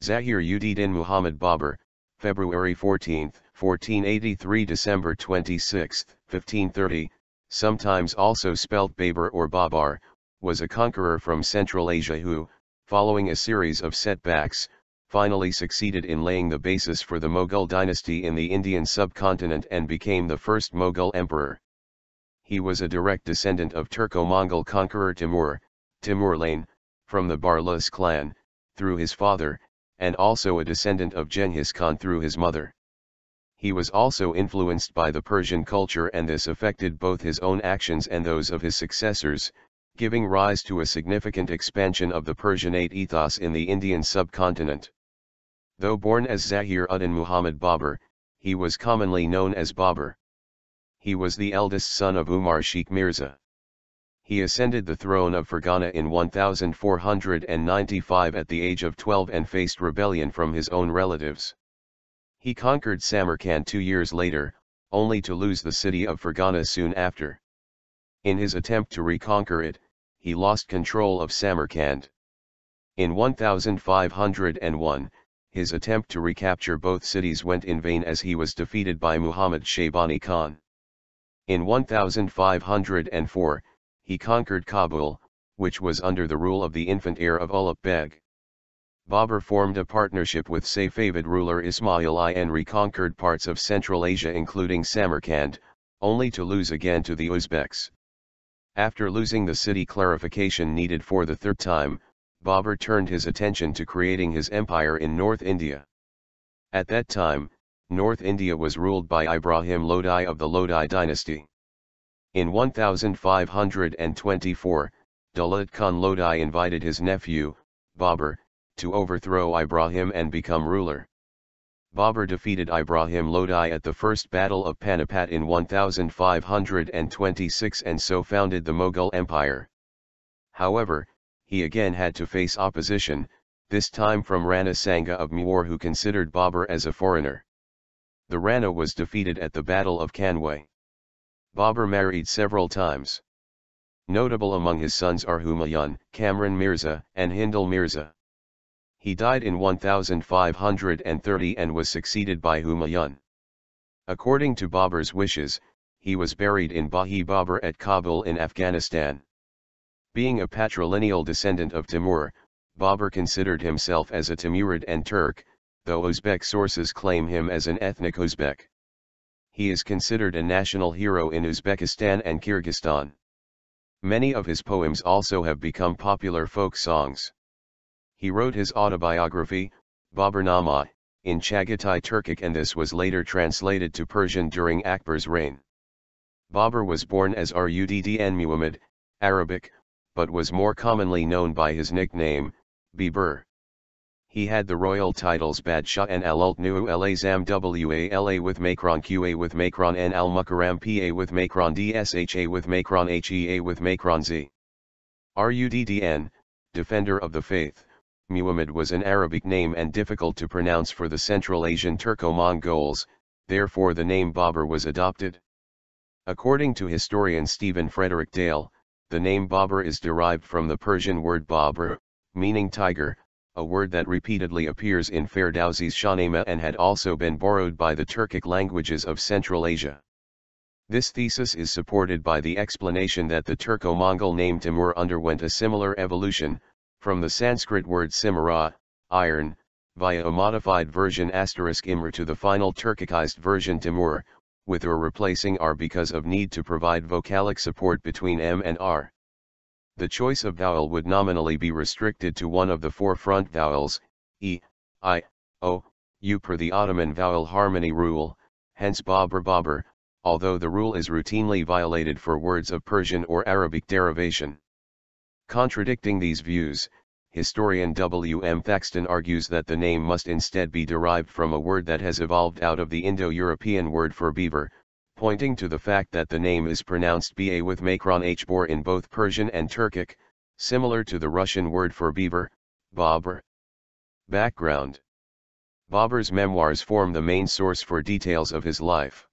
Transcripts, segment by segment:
Zahir-ud-din Muhammad Babur, February 14, 1483 December 26, 1530, sometimes also spelt Babar or Babar, was a conqueror from Central Asia who, following a series of setbacks, finally succeeded in laying the basis for the Mughal dynasty in the Indian subcontinent and became the first Mughal emperor. He was a direct descendant of Turco-Mongol conqueror Timur-Lane, from the Barlas clan, through his father, and also a descendant of Genghis Khan through his mother. He was also influenced by the Persian culture, and this affected both his own actions and those of his successors, giving rise to a significant expansion of the Persianate ethos in the Indian subcontinent. Though born as Zahir-ud-din Muhammad Babur, he was commonly known as Babar. He was the eldest son of Umar Sheikh Mirza. He ascended the throne of Fergana in 1495 at the age of 12 and faced rebellion from his own relatives. He conquered Samarkand 2 years later, only to lose the city of Fergana soon after. In his attempt to reconquer it, he lost control of Samarkand. In 1501, his attempt to recapture both cities went in vain as he was defeated by Muhammad Shaybani Khan. In 1504, he conquered Kabul, which was under the rule of the infant heir of Ulugh Beg. Babur formed a partnership with Safavid ruler Ismail I and reconquered parts of Central Asia including Samarkand, only to lose again to the Uzbeks. After losing the city clarification needed for the third time, Babur turned his attention to creating his empire in North India. At that time, North India was ruled by Ibrahim Lodi of the Lodi dynasty. In 1524, Daud Khan Lodi invited his nephew, Babur, to overthrow Ibrahim and become ruler. Babur defeated Ibrahim Lodi at the First Battle of Panipat in 1526 and so founded the Mughal Empire. However, he again had to face opposition, this time from Rana Sanga of Mewar, who considered Babur as a foreigner. The Rana was defeated at the Battle of Kanway. Babur married several times. Notable among his sons are Humayun, Kamran Mirza, and Hindal Mirza. He died in 1530 and was succeeded by Humayun. According to Babur's wishes, he was buried in Bahi Babur at Kabul in Afghanistan. Being a patrilineal descendant of Timur, Babur considered himself as a Timurid and Turk, though Uzbek sources claim him as an ethnic Uzbek. He is considered a national hero in Uzbekistan and Kyrgyzstan. Many of his poems also have become popular folk songs. He wrote his autobiography, Baburnama, in Chagatai Turkic, and this was later translated to Persian during Akbar's reign. Babur was born as Ruddin Muhammad, Arabic, but was more commonly known by his nickname, Babur. He had the royal titles Badshah and Al-Ultnu al-Azam Wala with Makron Qa with Makron N al-Mukarram Pa with Makron Dsha with Makron Hea with Makron Z. Ruddin, Defender of the Faith, Muhammad was an Arabic name and difficult to pronounce for the Central Asian Turco-Mongols, therefore the name Babur was adopted. According to historian Stephen Frederick Dale, the name Babur is derived from the Persian word Babur, meaning tiger, a word that repeatedly appears in Ferdowsi's Shahnameh and had also been borrowed by the Turkic languages of Central Asia. This thesis is supported by the explanation that the Turco-Mongol name Timur underwent a similar evolution, from the Sanskrit word simara, iron, via a modified version *imr to the final Turkicized version Timur, with r replacing r because of need to provide vocalic support between m and r. The choice of vowel would nominally be restricted to one of the four front vowels, e, I, o, u per the Ottoman vowel harmony rule, hence Babur, although the rule is routinely violated for words of Persian or Arabic derivation. Contradicting these views, historian W. M. Thaxton argues that the name must instead be derived from a word that has evolved out of the Indo-European word for beaver, pointing to the fact that the name is pronounced ba with Makron hbor in both Persian and Turkic, similar to the Russian word for beaver, Babur. Background. Babur's memoirs form the main source for details of his life.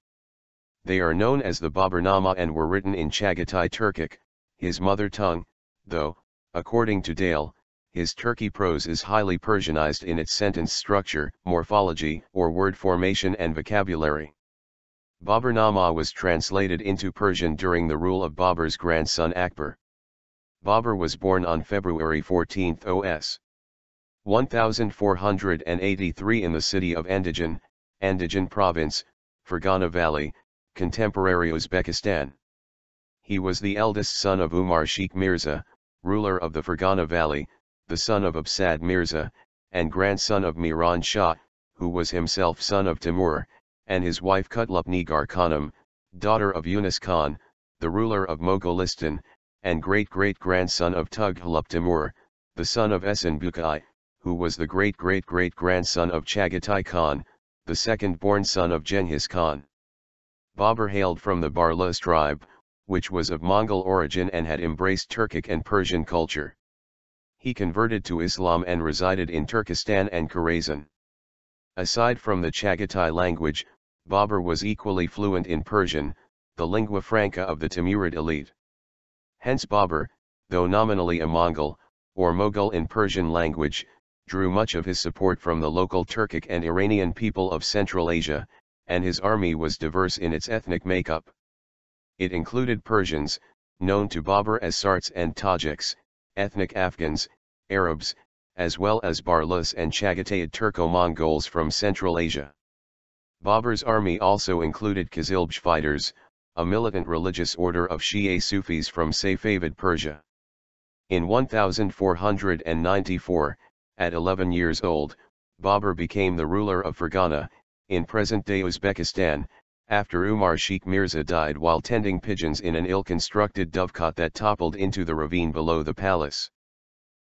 They are known as the Baburnama and were written in Chagatai Turkic, his mother tongue, though, according to Dale, His Turkey prose is highly Persianized in its sentence structure, morphology, or word formation and vocabulary. Baburnama was translated into Persian during the rule of Babur's grandson Akbar. Babur was born on February 14 OS 1483 in the city of Andijan, Andijan province, Fergana Valley, contemporary Uzbekistan. He was the eldest son of Umar Sheikh Mirza, ruler of the Fergana Valley, the son of Absad Mirza, and grandson of Miran Shah, who was himself son of Timur, and his wife Kutluk Nigar Khanum, daughter of Yunus Khan, the ruler of Mogolistan, and great-great-grandson of Tughlaq Timur, the son of Esan Bukai, who was the great-great-great-grandson of Chagatai Khan, the second-born son of Genghis Khan. Babur hailed from the Barlas tribe, which was of Mongol origin and had embraced Turkic and Persian culture. He converted to Islam and resided in Turkestan and Khorasan. Aside from the Chagatai language, Babur was equally fluent in Persian, the lingua franca of the Timurid elite. Hence Babur, though nominally a Mongol, or Mughal in Persian language, drew much of his support from the local Turkic and Iranian people of Central Asia, and his army was diverse in its ethnic makeup. It included Persians, known to Babur as Sarts and Tajiks, ethnic Afghans, Arabs, as well as Barlas and Chagatai Turco-Mongols from Central Asia. Babur's army also included Kizilbaj fighters, a militant religious order of Shia Sufis from Safavid Persia. In 1494, at 11 years old, Babur became the ruler of Fergana, in present-day Uzbekistan, after Umar Sheikh Mirza died while tending pigeons in an ill-constructed dovecot that toppled into the ravine below the palace.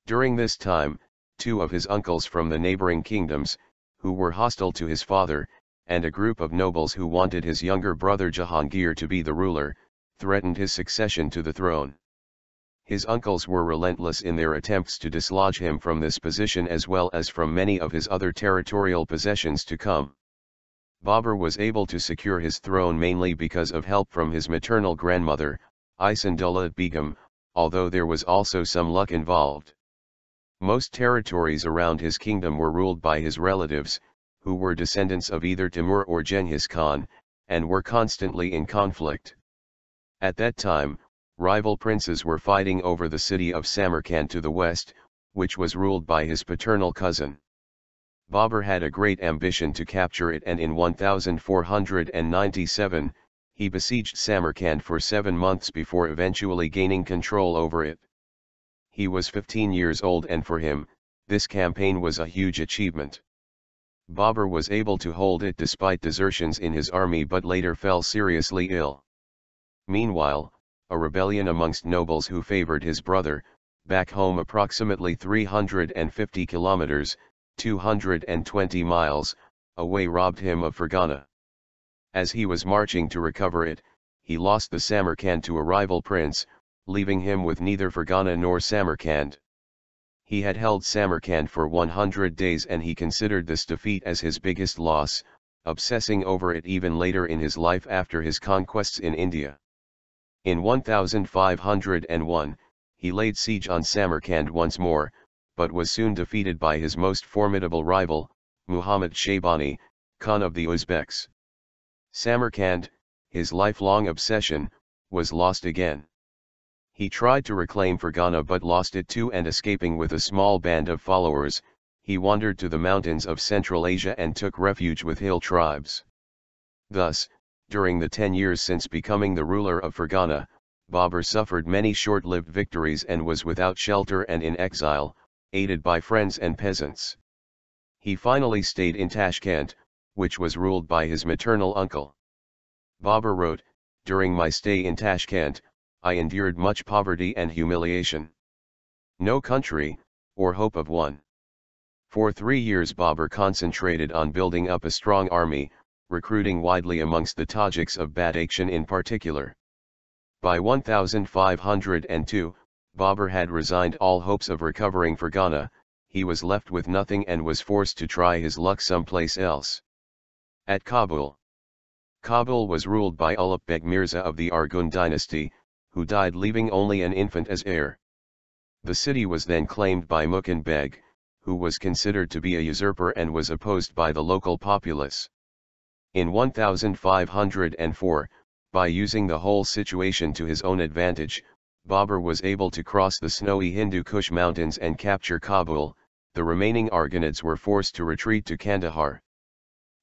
During this time, two of his uncles from the neighboring kingdoms, who were hostile to his father, and a group of nobles who wanted his younger brother Jahangir to be the ruler, threatened his succession to the throne. His uncles were relentless in their attempts to dislodge him from this position as well as from many of his other territorial possessions to come. Babur was able to secure his throne mainly because of help from his maternal grandmother, Isandullah Begum, although there was also some luck involved. Most territories around his kingdom were ruled by his relatives, who were descendants of either Timur or Genghis Khan, and were constantly in conflict. At that time, rival princes were fighting over the city of Samarkand to the west, which was ruled by his paternal cousin. Babur had a great ambition to capture it, and in 1497, he besieged Samarkand for 7 months before eventually gaining control over it. He was 15 years old, and for him, this campaign was a huge achievement. Babur was able to hold it despite desertions in his army but later fell seriously ill. Meanwhile, a rebellion amongst nobles who favored his brother, back home approximately 350 kilometers, 220 miles, away robbed him of Fergana. As he was marching to recover it, he lost the Samarkand to a rival prince, leaving him with neither Fergana nor Samarkand. He had held Samarkand for 100 days and he considered this defeat as his biggest loss, obsessing over it even later in his life after his conquests in India. In 1501, he laid siege on Samarkand once more, but was soon defeated by his most formidable rival, Muhammad Shaybani, Khan of the Uzbeks. Samarkand, his lifelong obsession, was lost again. He tried to reclaim Fergana but lost it too, and escaping with a small band of followers, he wandered to the mountains of Central Asia and took refuge with hill tribes. Thus, during the 10 years since becoming the ruler of Fergana, Babur suffered many short-lived victories and was without shelter and in exile, aided by friends and peasants. He finally stayed in Tashkent, which was ruled by his maternal uncle. Babur wrote, "During my stay in Tashkent, I endured much poverty and humiliation. No country, or hope of one." For 3 years Babur concentrated on building up a strong army, recruiting widely amongst the Tajiks of Badakhshan in particular. By 1502, Babur had resigned all hopes of recovering Fergana, he was left with nothing and was forced to try his luck someplace else. At Kabul. Kabul was ruled by Ulugh Beg Mirza of the Arghun dynasty, who died leaving only an infant as heir. The city was then claimed by Mukan Beg, who was considered to be a usurper and was opposed by the local populace. In 1504, by using the whole situation to his own advantage, Babur was able to cross the snowy Hindu Kush mountains and capture Kabul. The remaining Arghunids were forced to retreat to Kandahar.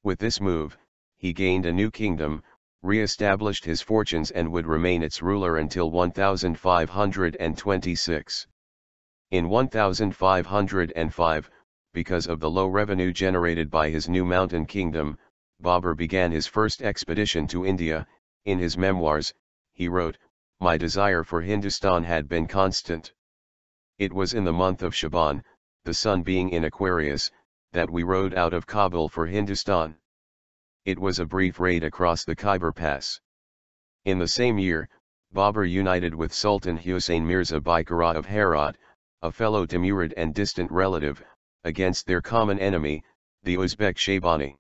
With this move, he gained a new kingdom, re-established his fortunes and would remain its ruler until 1526. In 1505, because of the low revenue generated by his new mountain kingdom, Babur began his first expedition to India. In his memoirs, he wrote, "My desire for Hindustan had been constant. It was in the month of Shaban, the sun being in Aquarius, that we rode out of Kabul for Hindustan. It was a brief raid across the Khyber Pass." In the same year, Babur united with Sultan Husain Mirza Baikara of Herat, a fellow Timurid and distant relative, against their common enemy, the Uzbek Shaybani.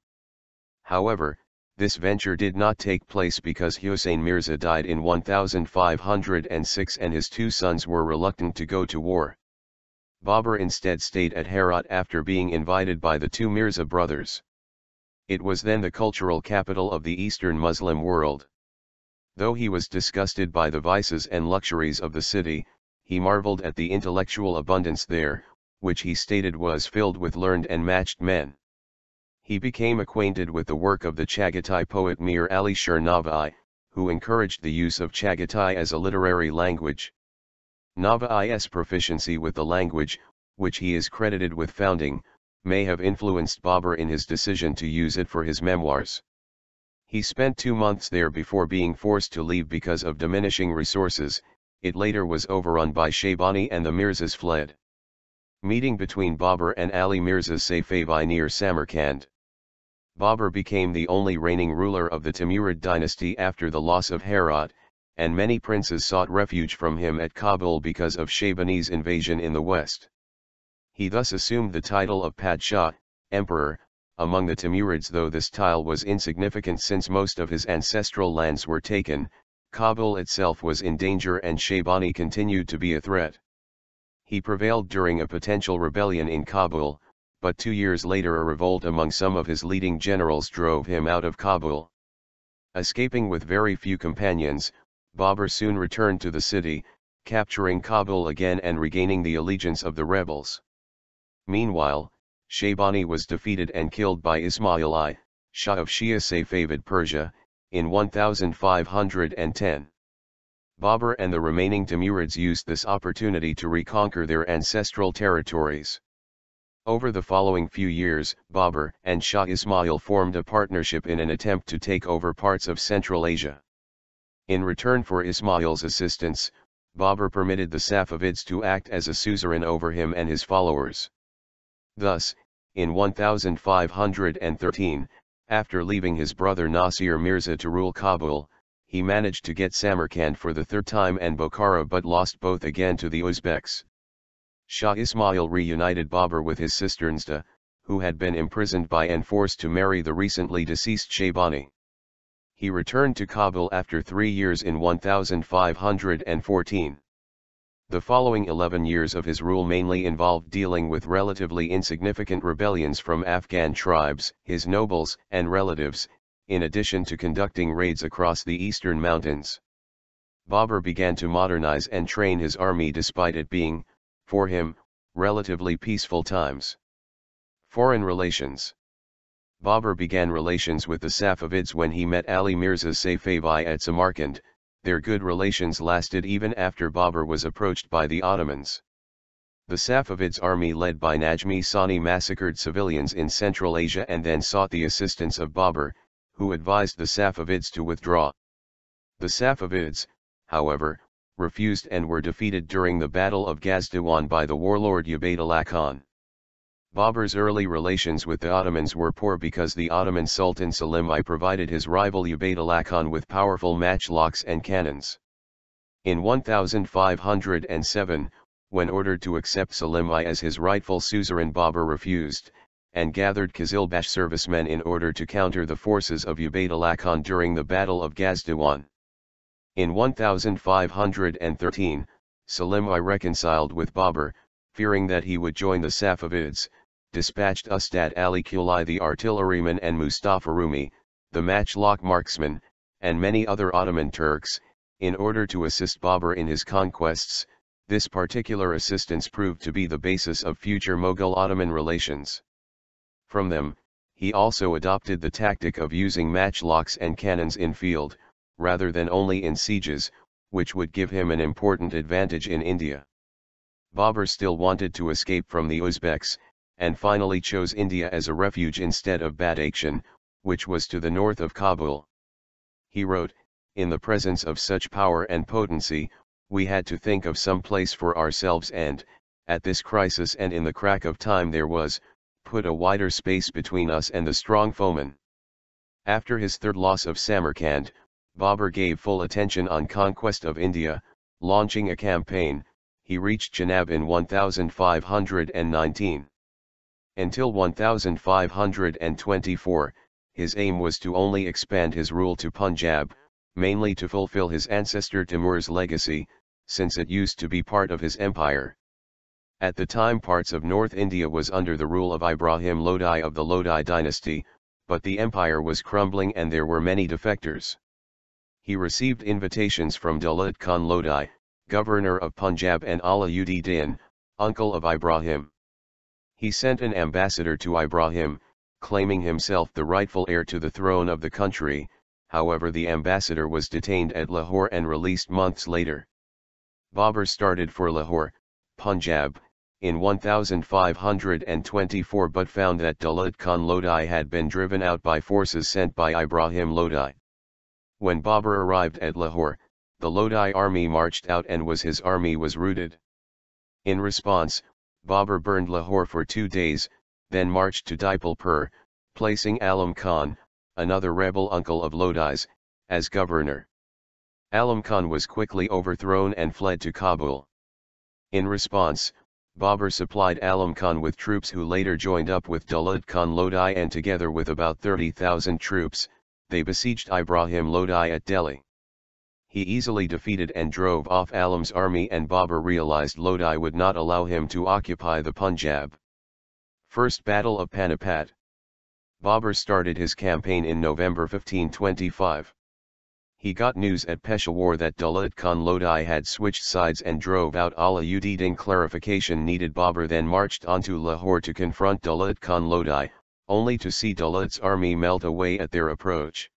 However, this venture did not take place because Husain Mirza died in 1506 and his two sons were reluctant to go to war. Babur instead stayed at Herat after being invited by the two Mirza brothers. It was then the cultural capital of the Eastern Muslim world. Though he was disgusted by the vices and luxuries of the city, he marveled at the intellectual abundance there, which he stated was filled with learned and matched men. He became acquainted with the work of the Chagatai poet Mir Ali Shir Nava'i, who encouraged the use of Chagatai as a literary language. Nava'i's proficiency with the language, which he is credited with founding, may have influenced Babur in his decision to use it for his memoirs. He spent 2 months there before being forced to leave because of diminishing resources. It later was overrun by Shaybani and the Mirzas fled. Meeting between Babur and Ali Mirza Safavi near Samarkand. Babur became the only reigning ruler of the Timurid dynasty after the loss of Herat, and many princes sought refuge from him at Kabul because of Shaybani's invasion in the west. He thus assumed the title of Padshah, emperor, among the Timurids, though this title was insignificant since most of his ancestral lands were taken. Kabul itself was in danger and Shaybani continued to be a threat. He prevailed during a potential rebellion in Kabul, but 2 years later a revolt among some of his leading generals drove him out of Kabul. Escaping with very few companions, Babur soon returned to the city, capturing Kabul again and regaining the allegiance of the rebels. Meanwhile, Shaybani was defeated and killed by Ismail I, Shah of Shia Safavid Persia, in 1510. Babur and the remaining Timurids used this opportunity to reconquer their ancestral territories. Over the following few years, Babur and Shah Ismail formed a partnership in an attempt to take over parts of Central Asia. In return for Ismail's assistance, Babur permitted the Safavids to act as a suzerain over him and his followers. Thus, in 1513, after leaving his brother Nasir Mirza to rule Kabul, he managed to get Samarkand for the third time and Bokhara but lost both again to the Uzbeks. Shah Ismail reunited Babur with his sister Nzda, who had been imprisoned by and forced to marry the recently deceased Shaybani. He returned to Kabul after 3 years in 1514. The following 11 years of his rule mainly involved dealing with relatively insignificant rebellions from Afghan tribes, his nobles and relatives, in addition to conducting raids across the eastern mountains. Babur began to modernize and train his army despite it being, for him, relatively peaceful times. Foreign relations. Babur began relations with the Safavids when he met Ali Mirza Safavi at Samarkand. Their good relations lasted even after Babur was approached by the Ottomans. The Safavids' army led by Najmi Sani massacred civilians in Central Asia and then sought the assistance of Babur, who advised the Safavids to withdraw. The Safavids, however, refused and were defeated during the Battle of Gazdewan by the warlord Ubaydullah Khan. Babur's early relations with the Ottomans were poor because the Ottoman Sultan Selim I provided his rival Ubaydullah Khan with powerful matchlocks and cannons. In 1507, when ordered to accept Selim I as his rightful suzerain, Babur refused, and gathered Qizilbash servicemen in order to counter the forces of Ubaydullah Khan during the Battle of Gazdewan. In 1513, Selim I reconciled with Babur, fearing that he would join the Safavids, dispatched Ustad Ali Kulai the artilleryman and Mustafa Rumi, the matchlock marksman, and many other Ottoman Turks, in order to assist Babur in his conquests. This particular assistance proved to be the basis of future Mughal-Ottoman relations. From them, he also adopted the tactic of using matchlocks and cannons in field, rather than only in sieges, which would give him an important advantage in India. Babur still wanted to escape from the Uzbeks, and finally chose India as a refuge instead of Badakhshan, which was to the north of Kabul. He wrote, "In the presence of such power and potency, we had to think of some place for ourselves and, at this crisis and in the crack of time there was, put a wider space between us and the strong foeman." After his third loss of Samarkand, Babur gave full attention on conquest of India, launching a campaign. He reached Chenab in 1519. Until 1524, his aim was to only expand his rule to Punjab, mainly to fulfill his ancestor Timur's legacy, since it used to be part of his empire. At the time parts of North India was under the rule of Ibrahim Lodi of the Lodi dynasty, but the empire was crumbling and there were many defectors. He received invitations from Dalit Khan Lodi, governor of Punjab, and Zahir-ud-din, uncle of Ibrahim. He sent an ambassador to Ibrahim, claiming himself the rightful heir to the throne of the country. However, the ambassador was detained at Lahore and released months later. Babur started for Lahore, Punjab, in 1524 but found that Dalit Khan Lodi had been driven out by forces sent by Ibrahim Lodi. When Babur arrived at Lahore, the Lodi army marched out and his army was routed. In response, Babur burned Lahore for 2 days, then marched to Dipalpur, placing Alam Khan, another rebel uncle of Lodi's, as governor. Alam Khan was quickly overthrown and fled to Kabul. In response, Babur supplied Alam Khan with troops who later joined up with Dalit Khan Lodi, and together with about 30,000 troops, they besieged Ibrahim Lodi at Delhi. He easily defeated and drove off Alam's army, and Babur realized Lodi would not allow him to occupy the Punjab. First Battle of Panipat. Babur started his campaign in November 1525. He got news at Peshawar that Dalit Khan Lodi had switched sides and drove out Zahir-ud-din. Clarification needed. Babur then marched on to Lahore to confront Dalit Khan Lodi, only to see Dalit's army melt away at their approach.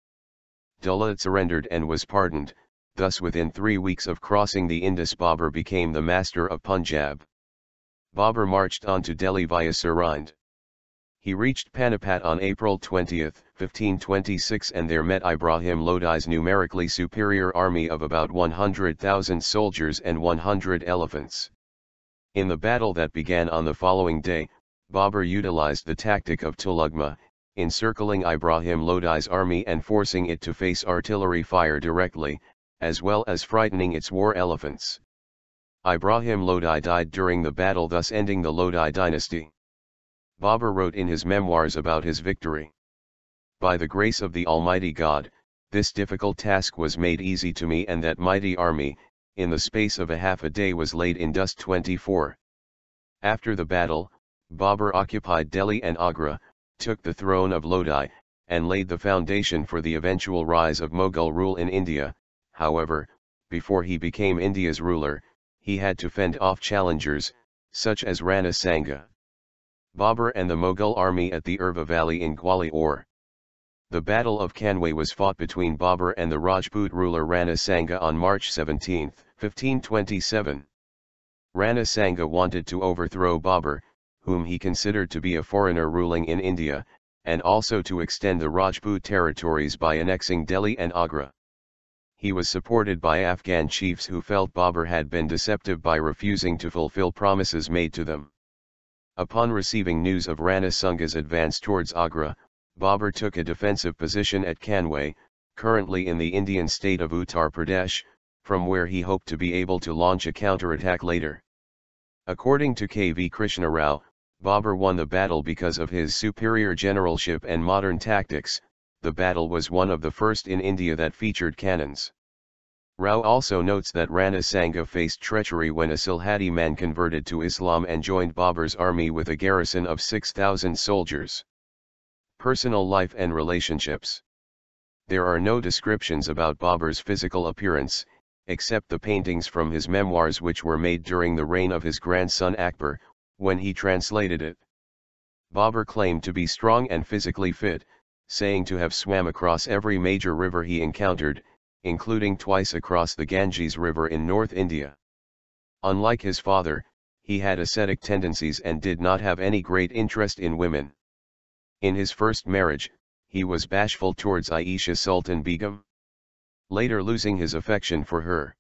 Dalit surrendered and was pardoned. Thus within 3 weeks of crossing the Indus, Babur became the master of Punjab. Babur marched on to Delhi via Sirhind. He reached Panipat on April 20, 1526, and there met Ibrahim Lodi's numerically superior army of about 100,000 soldiers and 100 elephants. In the battle that began on the following day, Babur utilized the tactic of Tulugma, encircling Ibrahim Lodi's army and forcing it to face artillery fire directly, as well as frightening its war elephants. Ibrahim Lodi died during the battle, thus ending the Lodi dynasty. Babur wrote in his memoirs about his victory. "By the grace of the Almighty God, this difficult task was made easy to me, and that mighty army, in the space of a half a day, was laid in dust." 24. After the battle, Babur occupied Delhi and Agra, took the throne of Lodi, and laid the foundation for the eventual rise of Mughal rule in India. However, before he became India's ruler, he had to fend off challengers, such as Rana Sanga. Babur and the Mughal army at the Irva Valley in Gwalior. The Battle of Kanway was fought between Babur and the Rajput ruler Rana Sanga on March 17, 1527. Rana Sanga wanted to overthrow Babur, whom he considered to be a foreigner ruling in India, and also to extend the Rajput territories by annexing Delhi and Agra. He was supported by Afghan chiefs who felt Babur had been deceptive by refusing to fulfill promises made to them. Upon receiving news of Rana Sanga's advance towards Agra, Babur took a defensive position at Kanway, currently in the Indian state of Uttar Pradesh, from where he hoped to be able to launch a counterattack later. According to K.V. Krishna Rao, Babur won the battle because of his superior generalship and modern tactics. The battle was one of the first in India that featured cannons. Rao also notes that Rana Sanga faced treachery when a Silhadi man converted to Islam and joined Babur's army with a garrison of 6,000 soldiers. Personal life and relationships. There are no descriptions about Babur's physical appearance, except the paintings from his memoirs which were made during the reign of his grandson Akbar, when he translated it. Babur claimed to be strong and physically fit, saying to have swam across every major river he encountered, including twice across the Ganges River in North India. Unlike his father, he had ascetic tendencies and did not have any great interest in women. In his first marriage, he was bashful towards Aisha Sultan Begum, later losing his affection for her.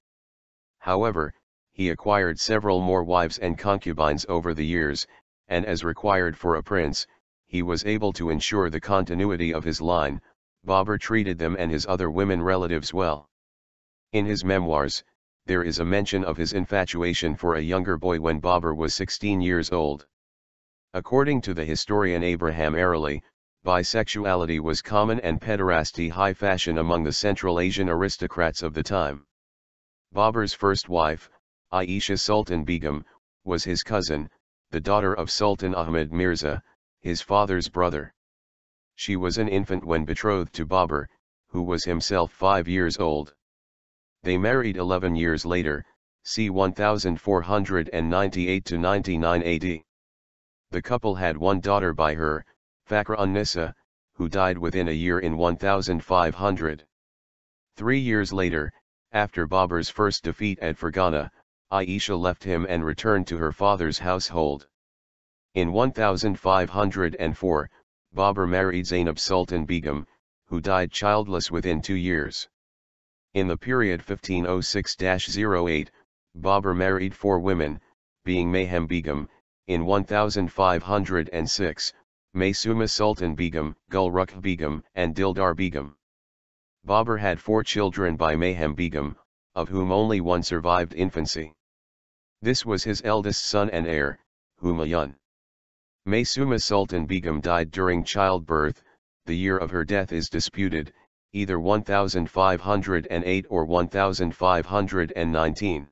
However, he acquired several more wives and concubines over the years, and as required for a prince, he was able to ensure the continuity of his line. Babur treated them and his other women relatives well. In his memoirs, there is a mention of his infatuation for a younger boy when Babur was 16 years old. According to the historian Abraham Arali, bisexuality was common and pederasty high fashion among the Central Asian aristocrats of the time. Babur's first wife, Aisha Sultan Begum, was his cousin, the daughter of Sultan Ahmad Mirza, his father's brother. She was an infant when betrothed to Babur, who was himself 5 years old. They married 11 years later, c. 1498–99 AD. The couple had one daughter by her, Fakhra-un-Nisa, who died within a year in 1500. 3 years later, after Babur's first defeat at Fergana, Aisha left him and returned to her father's household. In 1504, Babur married Zainab Sultan Begum, who died childless within 2 years. In the period 1506–08, Babur married 4 women, being Mayhem Begum, in 1506, Maysuma Sultan Begum, Gulrukh Begum, and Dildar Begum. Babur had 4 children by Mayhem Begum, of whom only one survived infancy. This was his eldest son and heir, Humayun. Maysuma Sultan Begum died during childbirth. The year of her death is disputed, either 1508 or 1519.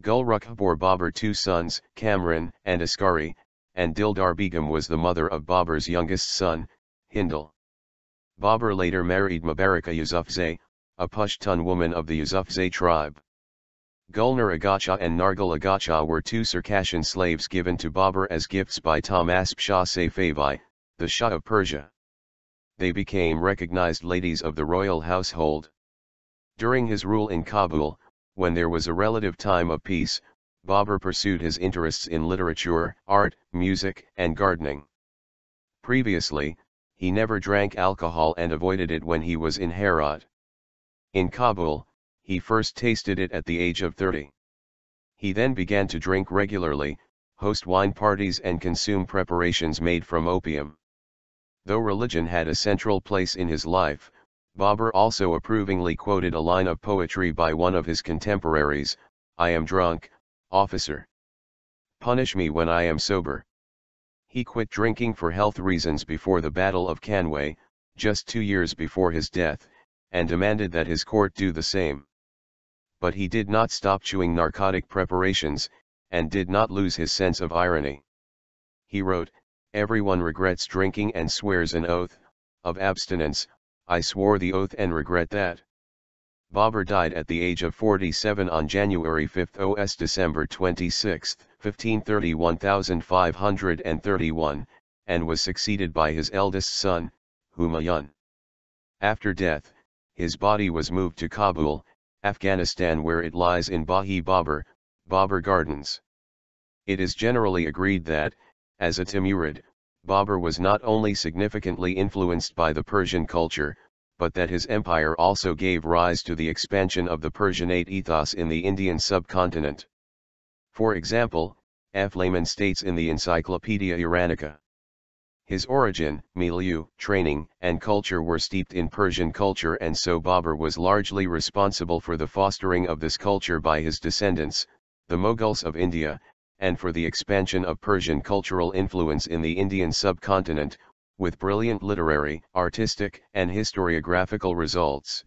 Gulrukh bore Babur 2 sons, Kamran and Askari, and Dildar Begum was the mother of Babur's youngest son, Hindal. Babur later married Mubaraka Yusufzai, a Pushtun woman of the Yusufzai tribe. Gulnar Agacha and Nargal Agacha were 2 Circassian slaves given to Babur as gifts by Tahmasp Shah Safavi, the Shah of Persia. They became recognized ladies of the royal household. During his rule in Kabul, when there was a relative time of peace, Babur pursued his interests in literature, art, music, and gardening. Previously, he never drank alcohol and avoided it when he was in Herat. In Kabul, he first tasted it at the age of 30. He then began to drink regularly, host wine parties and consume preparations made from opium. Though religion had a central place in his life, Babur also approvingly quoted a line of poetry by one of his contemporaries, "I am drunk, officer. Punish me when I am sober." He quit drinking for health reasons before the Battle of Canway, just 2 years before his death, and demanded that his court do the same. But he did not stop chewing narcotic preparations, and did not lose his sense of irony. He wrote, "Everyone regrets drinking and swears an oath of abstinence. I swore the oath and regret that." Babur died at the age of 47 on January 5 OS December 26, 1530 1531, and was succeeded by his eldest son, Humayun. After death, his body was moved to Kabul, Afghanistan, where it lies in Bahi Babar, Babar Gardens. It is generally agreed that, as a Timurid, Babur was not only significantly influenced by the Persian culture, but that his empire also gave rise to the expansion of the Persianate ethos in the Indian subcontinent. For example, F. Lehman states in the Encyclopedia Iranica, his origin, milieu, training, and culture were steeped in Persian culture, and so Babur was largely responsible for the fostering of this culture by his descendants, the Mughals of India, and for the expansion of Persian cultural influence in the Indian subcontinent, with brilliant literary, artistic, and historiographical results.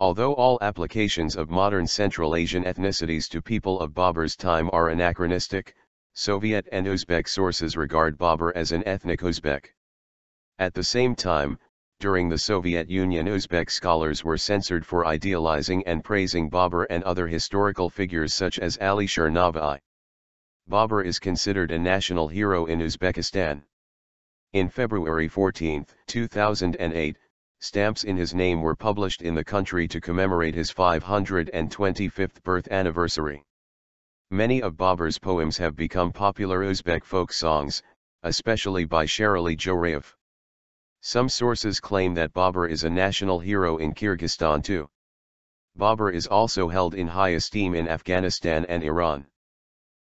Although all applications of modern Central Asian ethnicities to people of Babur's time are anachronistic, Soviet and Uzbek sources regard Babur as an ethnic Uzbek. At the same time, during the Soviet Union, Uzbek scholars were censored for idealizing and praising Babur and other historical figures such as Alisher Navai. Babur is considered a national hero in Uzbekistan. In February 14, 2008, stamps in his name were published in the country to commemorate his 525th birth anniversary. Many of Babur's poems have become popular Uzbek folk songs, especially by Sherali Jorayev. Some sources claim that Babur is a national hero in Kyrgyzstan too. Babur is also held in high esteem in Afghanistan and Iran.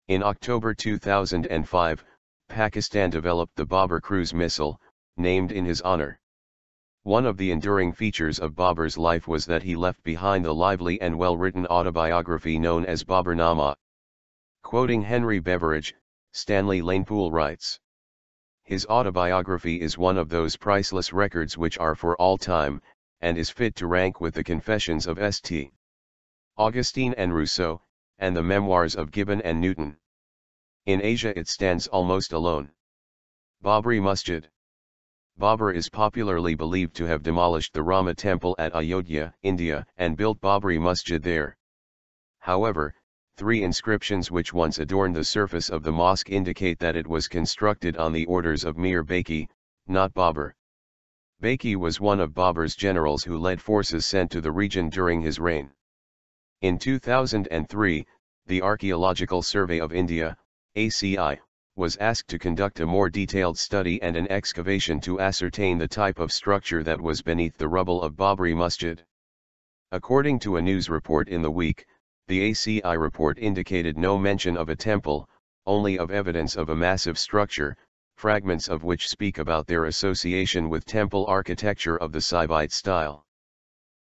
In October 2005, Pakistan developed the Babur cruise missile, named in his honor. One of the enduring features of Babur's life was that he left behind the lively and well-written autobiography known as Baburnama. Quoting Henry Beveridge, Stanley Lanepool writes, "His autobiography is one of those priceless records which are for all time, and is fit to rank with the Confessions of St. Augustine and Rousseau, and the memoirs of Gibbon and Newton. In Asia it stands almost alone." Babri Masjid. Babur is popularly believed to have demolished the Rama temple at Ayodhya, India, and built Babri Masjid there. However, 3 inscriptions which once adorned the surface of the mosque indicate that it was constructed on the orders of Mir Baiki, not Babur. Baiki was one of Babur's generals who led forces sent to the region during his reign. In 2003, the Archaeological Survey of India, ACI, was asked to conduct a more detailed study and an excavation to ascertain the type of structure that was beneath the rubble of Babri Masjid. According to a news report in the week, the ACI report indicated no mention of a temple, only of evidence of a massive structure, fragments of which speak about their association with temple architecture of the Saivite style.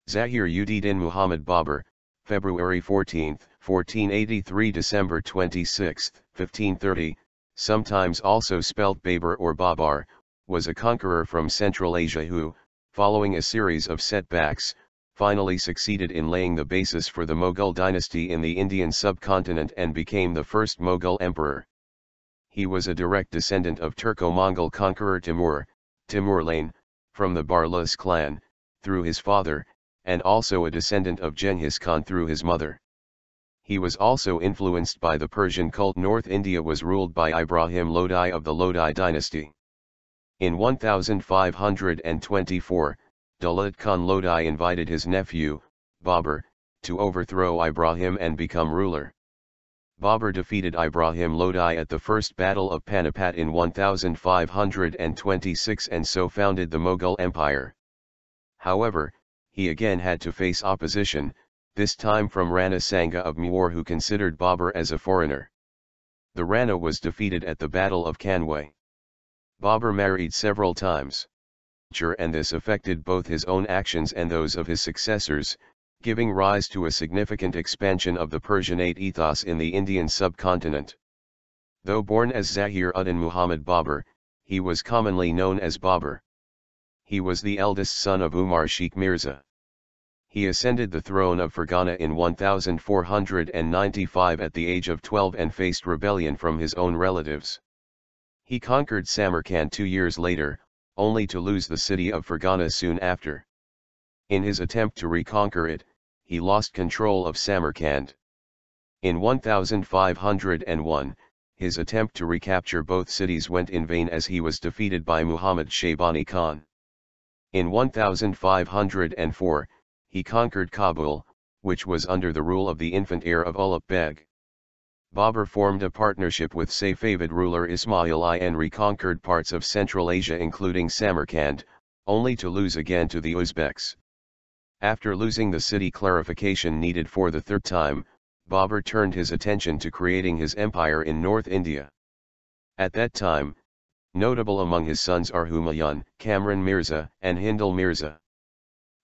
Zahir-ud-din Muhammad Babur, February 14, 1483 December 26, 1530, sometimes also spelt Babar or Babar, was a conqueror from Central Asia who, following a series of setbacks, finally succeeded in laying the basis for the Mughal dynasty in the Indian subcontinent and became the first Mughal emperor. He was a direct descendant of Turco-Mongol conqueror Timur-Lane, from the Barlas clan, through his father, and also a descendant of Genghis Khan through his mother. He was also influenced by the Persian cult. North India was ruled by Ibrahim Lodi of the Lodi dynasty. In 1524, Dalit Khan Lodi invited his nephew, Babur, to overthrow Ibrahim and become ruler. Babur defeated Ibrahim Lodi at the First Battle of Panipat in 1526 and so founded the Mughal Empire. However, he again had to face opposition, this time from Rana Sanga of Mewar, who considered Babur as a foreigner. The Rana was defeated at the Battle of Kanway. Babur married several times, and this affected both his own actions and those of his successors, giving rise to a significant expansion of the Persianate ethos in the Indian subcontinent. Though born as Zahir-ud-din Muhammad Babur, he was commonly known as Babur. He was the eldest son of Umar Sheikh Mirza. He ascended the throne of Fergana in 1495 at the age of 12 and faced rebellion from his own relatives. He conquered Samarkand 2 years later, only to lose the city of Fergana soon after. In his attempt to reconquer it, he lost control of Samarkand. In 1501, his attempt to recapture both cities went in vain as he was defeated by Muhammad Shaybani Khan. In 1504, he conquered Kabul, which was under the rule of the infant heir of Ulugh Beg. Babur formed a partnership with Safavid ruler Ismail I and reconquered parts of Central Asia including Samarkand, only to lose again to the Uzbeks. After losing the city clarification needed for the third time, Babur turned his attention to creating his empire in North India. At that time, notable among his sons are Humayun, Kamran Mirza, and Hindal Mirza.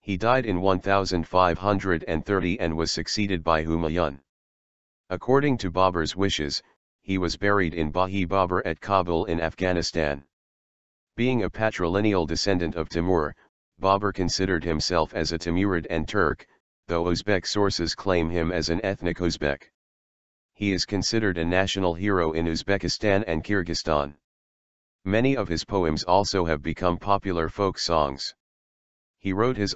He died in 1530 and was succeeded by Humayun. According to Babur's wishes, he was buried in Bahi Babur at Kabul in Afghanistan. Being a patrilineal descendant of Timur, Babur considered himself as a Timurid and Turk, though Uzbek sources claim him as an ethnic Uzbek. He is considered a national hero in Uzbekistan and Kyrgyzstan. Many of his poems also have become popular folk songs. He wrote his